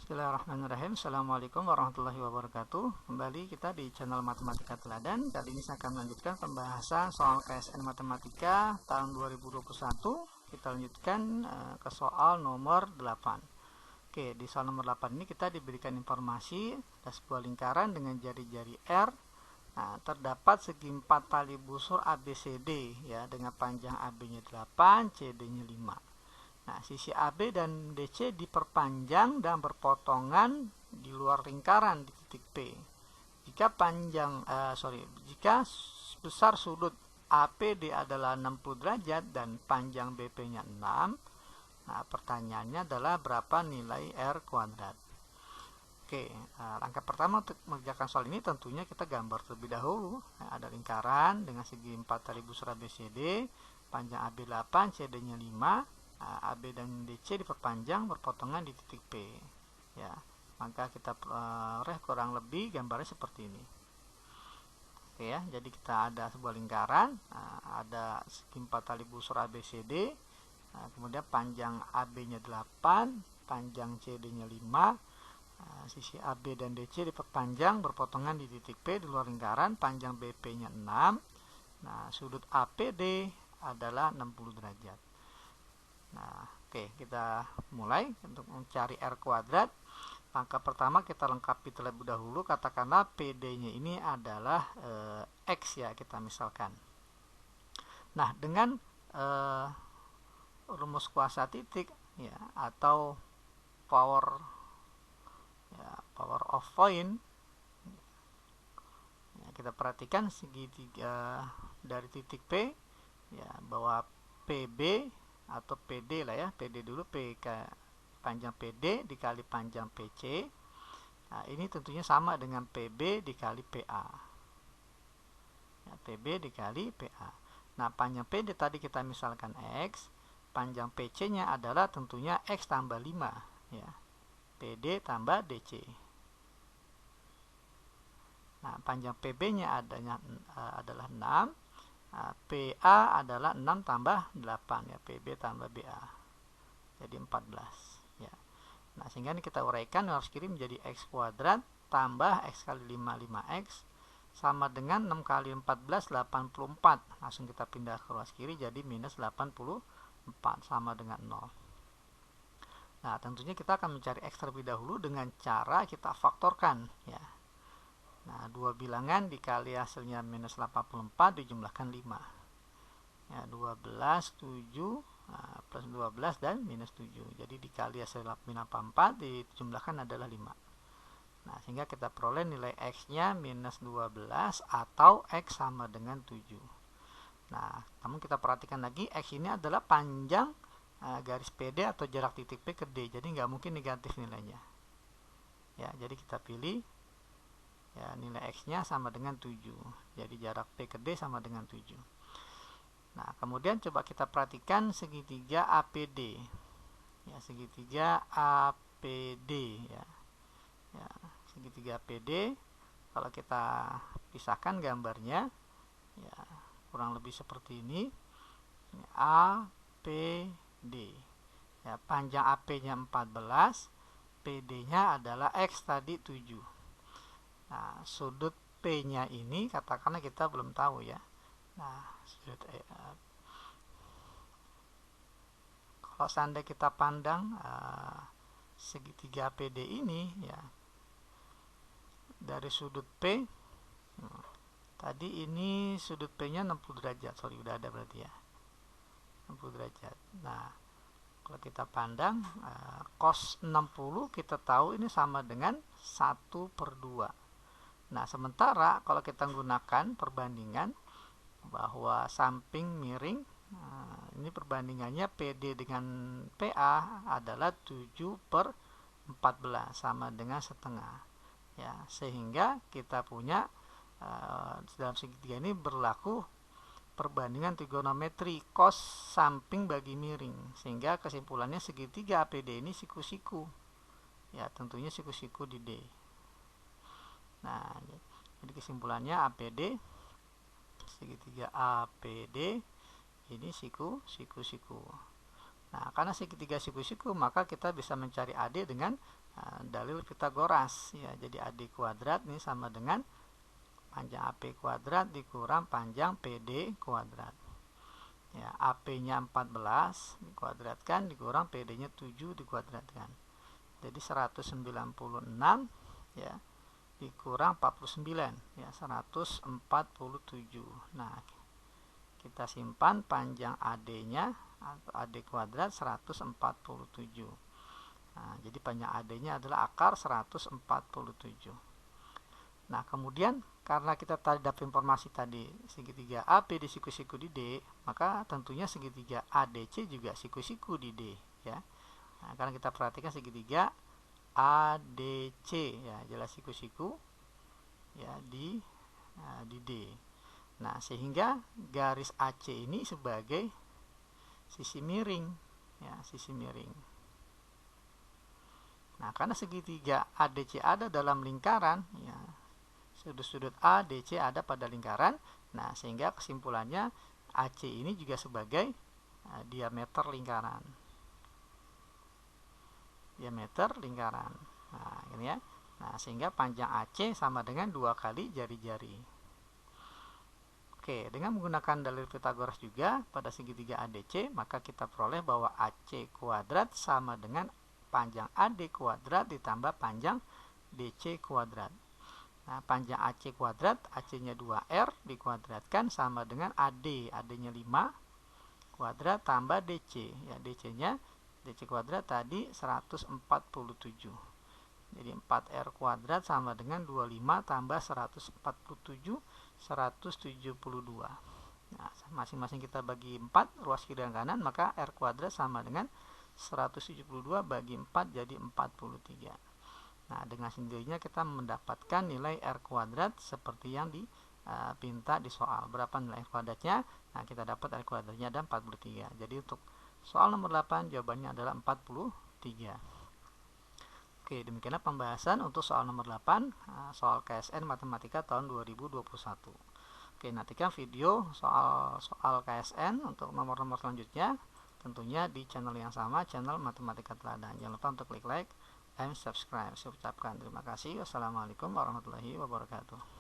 Bismillahirrahmanirrahim. Assalamualaikum warahmatullahi wabarakatuh. Kembali kita di channel Matematika Teladan. Kali ini saya akan melanjutkan pembahasan soal KSN Matematika tahun 2021. Kita lanjutkan ke soal nomor 8. Oke, di soal nomor 8 ini kita diberikan informasi ada sebuah lingkaran dengan jari-jari R. Nah, terdapat segi 4 tali busur ABCD ya, dengan panjang AB-nya 8, CD-nya 5. Nah, sisi AB dan DC diperpanjang dan berpotongan di luar lingkaran di titik P. Jika besar sudut APD adalah 60 derajat dan panjang BP-nya 6, nah pertanyaannya adalah berapa nilai R kuadrat. Oke, langkah pertama untuk mengerjakan soal ini tentunya kita gambar terlebih dahulu. Nah, ada lingkaran dengan segi 4 tali busur ABCD, panjang AB 8, CD-nya 5. AB dan DC diperpanjang berpotongan di titik P ya, maka kita kurang lebih gambarnya seperti ini. Oke ya, jadi kita ada sebuah lingkaran, ada segi 4 tali busur ABCD, kemudian panjang AB nya 8, panjang CD nya 5, sisi AB dan DC diperpanjang berpotongan di titik P di luar lingkaran, panjang BP nya 6. Nah, sudut APD adalah 60 derajat. Nah, oke, kita mulai untuk mencari R kuadrat. Langkah pertama kita lengkapi terlebih dahulu, katakanlah PD-nya ini adalah X ya, kita misalkan. Nah, dengan rumus kuasa titik ya, atau power of point ya, kita perhatikan segitiga dari titik P ya, bahwa PB atau PD lah ya, PD dulu, panjang PD dikali panjang PC. Nah, ini tentunya sama dengan PB dikali PA ya, PB dikali PA. Nah, panjang PD tadi kita misalkan X, panjang PC nya adalah tentunya X tambah 5 ya, PD tambah DC. Nah, panjang PB nya adalah 6, PA adalah 6 tambah 8 ya, PB tambah BA jadi 14 ya. Nah, sehingga ini kita uraikan harus kiri menjadi X kuadrat tambah X kali 5 5X sama dengan 6 kali 14 84. Langsung kita pindah ke ruas kiri jadi minus 84 sama dengan 0. Nah, tentunya kita akan mencari X terlebih dahulu dengan cara kita faktorkan ya. Nah, dua bilangan dikali hasilnya minus 84 dijumlahkan 5 ya, 12, 7 plus 12 dan minus 7, jadi dikali hasil minus 84 dijumlahkan adalah 5. Nah, sehingga kita peroleh nilai X nya minus 12 atau X sama dengan 7. Nah, namun kita perhatikan lagi, X ini adalah panjang garis PD atau jarak titik P ke D, jadi nggak mungkin negatif nilainya ya, jadi kita pilih ya, nilai X nya sama dengan 7, jadi jarak P ke D sama dengan 7. Nah, kemudian coba kita perhatikan segitiga APD ya, segitiga APD ya, segitiga APD kalau kita pisahkan gambarnya ya, kurang lebih seperti ini APD ya, panjang AP nya 14, PD nya adalah X tadi 7. Nah, sudut P-nya ini katakanlah kita belum tahu ya. Nah, kalau seandainya kita pandang segitiga PD ini ya, dari sudut P, tadi ini sudut P-nya 60 derajat, udah ada berarti ya, 60 derajat. Nah, kalau kita pandang cos 60 kita tahu ini sama dengan 1/2. Nah, sementara kalau kita menggunakan perbandingan bahwa samping miring, ini perbandingannya PD dengan PA adalah 7/14 sama dengan setengah ya, sehingga kita punya dalam segitiga ini berlaku perbandingan trigonometri cos samping bagi miring, sehingga kesimpulannya segitiga APD ini siku-siku ya, tentunya siku-siku di D. Nah, jadi kesimpulannya APD, segitiga APD ini siku-siku. Nah, karena segitiga siku-siku maka kita bisa mencari AD dengan dalil Pitagoras ya. Jadi AD kuadrat ini sama dengan panjang AP kuadrat dikurang panjang PD kuadrat. Ya, AP-nya 14 dikuadratkan dikurang PD-nya 7 dikuadratkan. Jadi 196 ya dikurang 49 ya 147. Nah, kita simpan panjang AD-nya atau AD kuadrat 147. Nah, jadi panjang AD-nya adalah akar 147. Nah, kemudian karena kita tadi dapat informasi tadi segitiga AP di siku-siku di D, maka tentunya segitiga ADC juga siku-siku di D ya. Nah, karena kita perhatikan segitiga ADC ya, jelas siku-siku ya di D. Nah, sehingga garis AC ini sebagai sisi miring ya, sisi miring. Nah, karena segitiga ADC ada dalam lingkaran ya, sudut-sudut A, DC ada pada lingkaran. Nah, sehingga kesimpulannya AC ini juga sebagai diameter lingkaran. Diameter lingkaran. Nah, ini ya. Nah, sehingga panjang AC sama dengan 2 kali jari-jari. Oke, dengan menggunakan dalil Pitagoras juga pada segitiga ADC, maka kita peroleh bahwa AC kuadrat sama dengan panjang AD kuadrat ditambah panjang DC kuadrat. Nah, panjang AC kuadrat, AC-nya 2R dikuadratkan sama dengan AD. AD-nya 5 kuadrat tambah DC. Ya, DC-nya DC kuadrat tadi 147. Jadi 4R kuadrat sama dengan 25 tambah 147, 172. Nah, masing-masing kita bagi 4, ruas kiri dan kanan, maka R kuadrat sama dengan 172 bagi 4 jadi 43. Nah, dengan sendirinya kita mendapatkan nilai R kuadrat seperti yang dipinta di soal. Berapa nilai R kuadratnya? Nah, kita dapat R kuadratnya ada 43. Jadi untuk soal nomor 8 jawabannya adalah 43. Oke, demikianlah pembahasan untuk soal nomor 8, soal KSN Matematika tahun 2021. Oke, nantikan video soal KSN untuk nomor-nomor selanjutnya tentunya di channel yang sama, channel Matematika Teladan. Jangan lupa untuk klik like and subscribe. Saya ucapkan terima kasih. Wassalamualaikum warahmatullahi wabarakatuh.